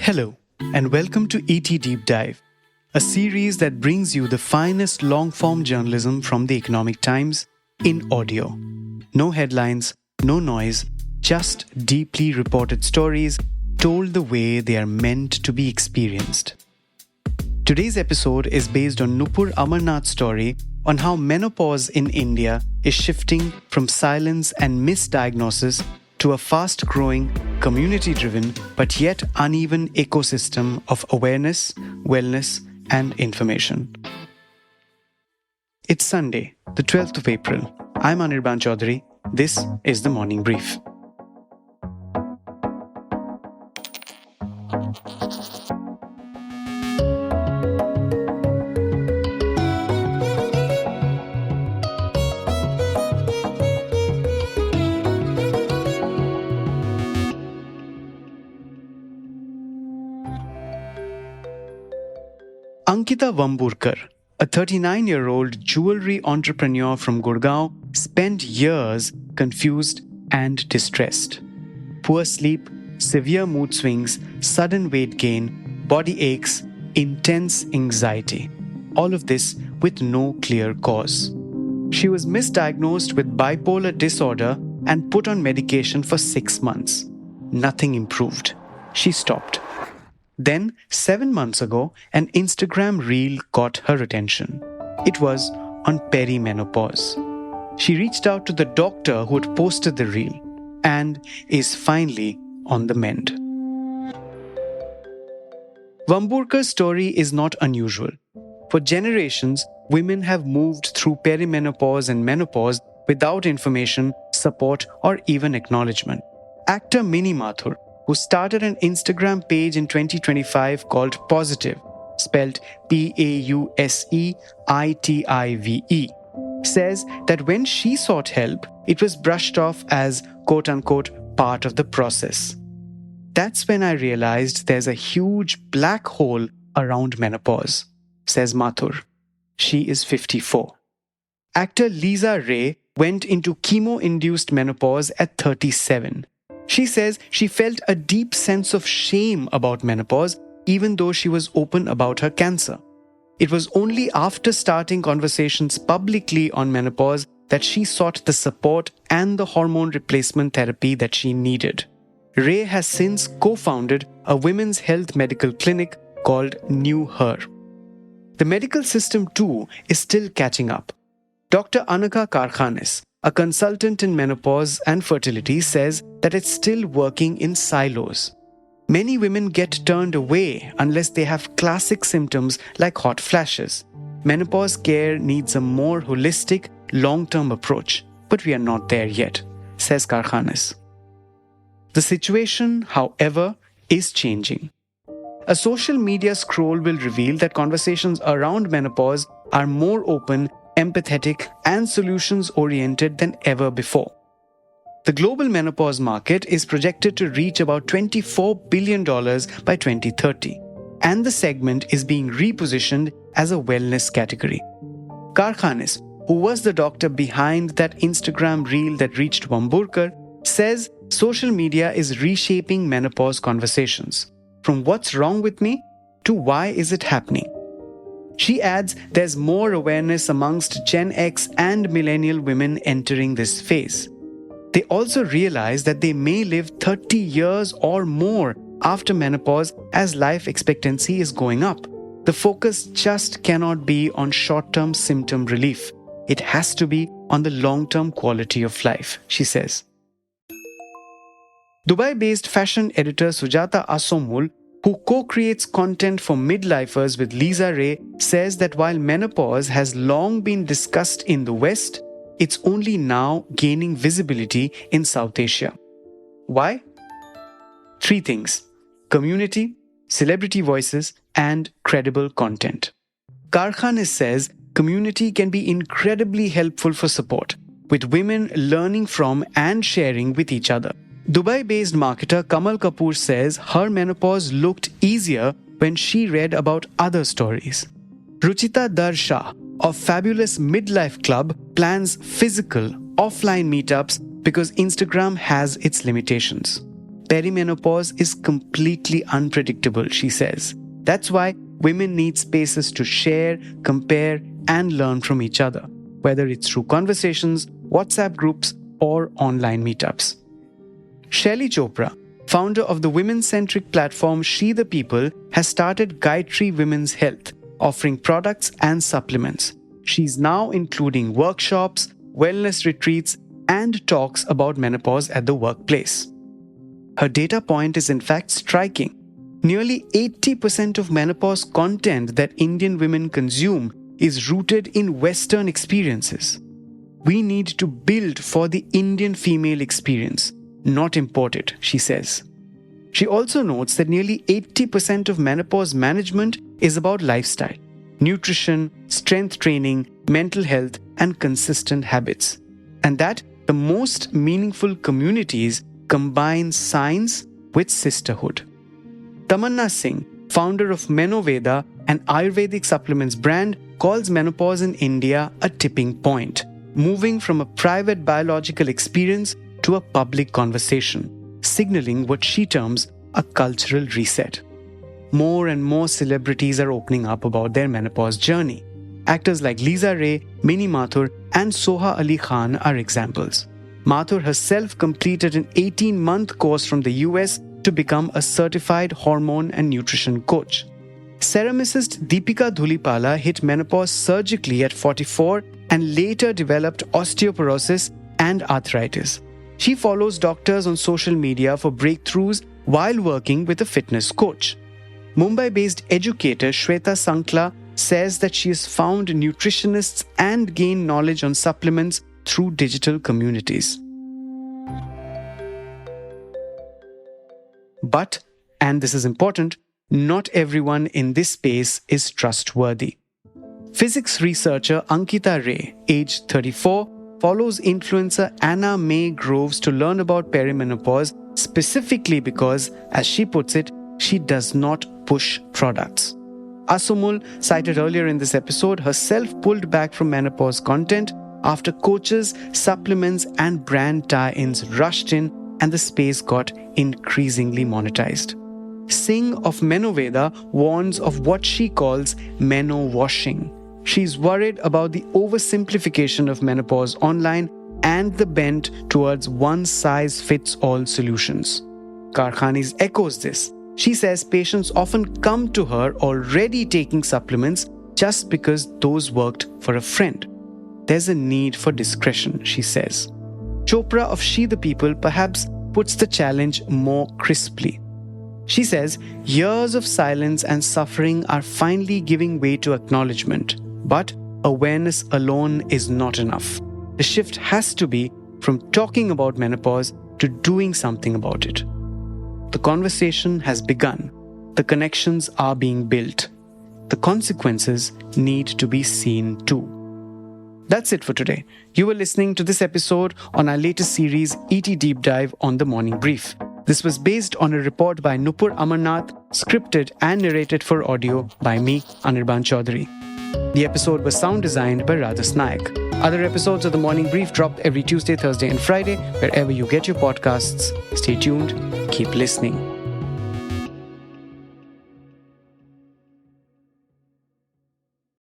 Hello, and welcome to ET Deep Dive, a series that brings you the finest long-form journalism from the Economic Times in audio. No headlines, no noise, just deeply reported stories told the way they are meant to be experienced. Today's episode is based on Nupur Amarnath's story on how menopause in India is shifting from silence and misdiagnosis to a fast-growing, community-driven but yet uneven ecosystem of awareness, wellness, and information. It's Sunday, the 12th of April. I'm Anirban Chowdhury. This is the Morning Brief. Ankita Vamburkar, a 39-year-old jewelry entrepreneur from Gurgaon, spent years confused and distressed. Poor sleep, severe mood swings, sudden weight gain, body aches, intense anxiety. All of this with no clear cause. She was misdiagnosed with bipolar disorder and put on medication for 6 months. Nothing improved. She stopped. Then, 7 months ago, an Instagram reel caught her attention. It was on perimenopause. She reached out to the doctor who had posted the reel and is finally on the mend. Vamburkar's story is not unusual. For generations, women have moved through perimenopause and menopause without information, support, or even acknowledgement. Actor Mini Mathur, who started an Instagram page in 2025 called Positive, spelled P-A-U-S-E-I-T-I-V-E, says that when she sought help, it was brushed off as quote-unquote part of the process. That's when I realized there's a huge black hole around menopause, says Mathur. She is 54. Actor Lisa Ray went into chemo-induced menopause at 37. She says she felt a deep sense of shame about menopause, even though she was open about her cancer. It was only after starting conversations publicly on menopause that she sought the support and the hormone replacement therapy that she needed. Ray has since co-founded a women's health medical clinic called New Her. The medical system too is still catching up. Dr. Anaka Karkhanis, a consultant in menopause and fertility, says that it's still working in silos. Many women get turned away unless they have classic symptoms like hot flashes. Menopause care needs a more holistic, long-term approach, but we are not there yet, says Karkhanis. The situation, however, is changing. A social media scroll will reveal that conversations around menopause are more open, empathetic, and solutions-oriented than ever before. The global menopause market is projected to reach about $24 billion by 2030, and the segment is being repositioned as a wellness category. Karkhanis, who was the doctor behind that Instagram reel that reached Vamburkar, says social media is reshaping menopause conversations, from what's wrong with me to why is it happening. She adds there's more awareness amongst Gen X and millennial women entering this phase. They also realize that they may live 30 years or more after menopause as life expectancy is going up. The focus just cannot be on short-term symptom relief. It has to be on the long-term quality of life, she says. Dubai-based fashion editor Sujata Asomul, who co-creates content for midlifers with Lisa Ray, says that while menopause has long been discussed in the West, it's only now gaining visibility in South Asia. Why? 3 things: community, celebrity voices, and credible content. Karkhanis says community can be incredibly helpful for support, with women learning from and sharing with each other. Dubai-based marketer Kamal Kapoor says her menopause looked easier when she read about other stories. Ruchita Dar Shah of Fabulous Midlife Club plans physical, offline meetups because Instagram has its limitations. perimenopause is completely unpredictable, she says. That's why women need spaces to share, compare, and learn from each other, whether it's through conversations, WhatsApp groups, or online meetups. Shelly Chopra, founder of the women-centric platform She the People, has started Gayatri Women's Health, offering products and supplements. She's now including workshops, wellness retreats, and talks about menopause at the workplace. Her data point is in fact striking. Nearly 80% of menopause content that Indian women consume is rooted in Western experiences. We need to build for the Indian female experience, not import it, she says. She also notes that nearly 80% of menopause management is about lifestyle, nutrition, strength training, mental health, and consistent habits. And that the most meaningful communities combine science with sisterhood. Tamanna Singh, founder of Menoveda, an Ayurvedic supplements brand, calls menopause in India a tipping point, moving from a private biological experience to a public conversation, signaling what she terms a cultural reset. More and more celebrities are opening up about their menopause journey. Actors like Lisa Ray, Minnie Mathur, and Soha Ali Khan are examples. Mathur herself completed an 18-month course from the US to become a certified hormone and nutrition coach. Ceramicist Deepika Dhulipala hit menopause surgically at 44 and later developed osteoporosis and arthritis. She follows doctors on social media for breakthroughs while working with a fitness coach. Mumbai-based educator Shweta Sankla says that she has found nutritionists and gained knowledge on supplements through digital communities. But, and this is important, not everyone in this space is trustworthy. Physics researcher Ankita Ray, aged 34, follows influencer Anna Mae Groves to learn about perimenopause specifically because, as she puts it, she does not push products. Asumul, cited earlier in this episode, herself pulled back from menopause content after coaches, supplements, and brand tie-ins rushed in and the space got increasingly monetized. Singh of Menoveda warns of what she calls meno-washing. She's worried about the oversimplification of menopause online and the bent towards one-size-fits-all solutions. Karkhanis echoes this. She says patients often come to her already taking supplements just because those worked for a friend. There's a need for discretion, she says. Chopra of She the People perhaps puts the challenge more crisply. She says years of silence and suffering are finally giving way to acknowledgement. But awareness alone is not enough. The shift has to be from talking about menopause to doing something about it. The conversation has begun. The connections are being built. The consequences need to be seen too. That's it for today. You were listening to this episode on our latest series, ET Deep Dive on the Morning Brief. This was based on a report by Nupur Amarnath, scripted and narrated for audio by me, Anirban Chowdhury. The episode was sound designed by Radhas Nayak. Other episodes of The Morning Brief drop every Tuesday, Thursday, and Friday, wherever you get your podcasts. Stay tuned. Keep listening.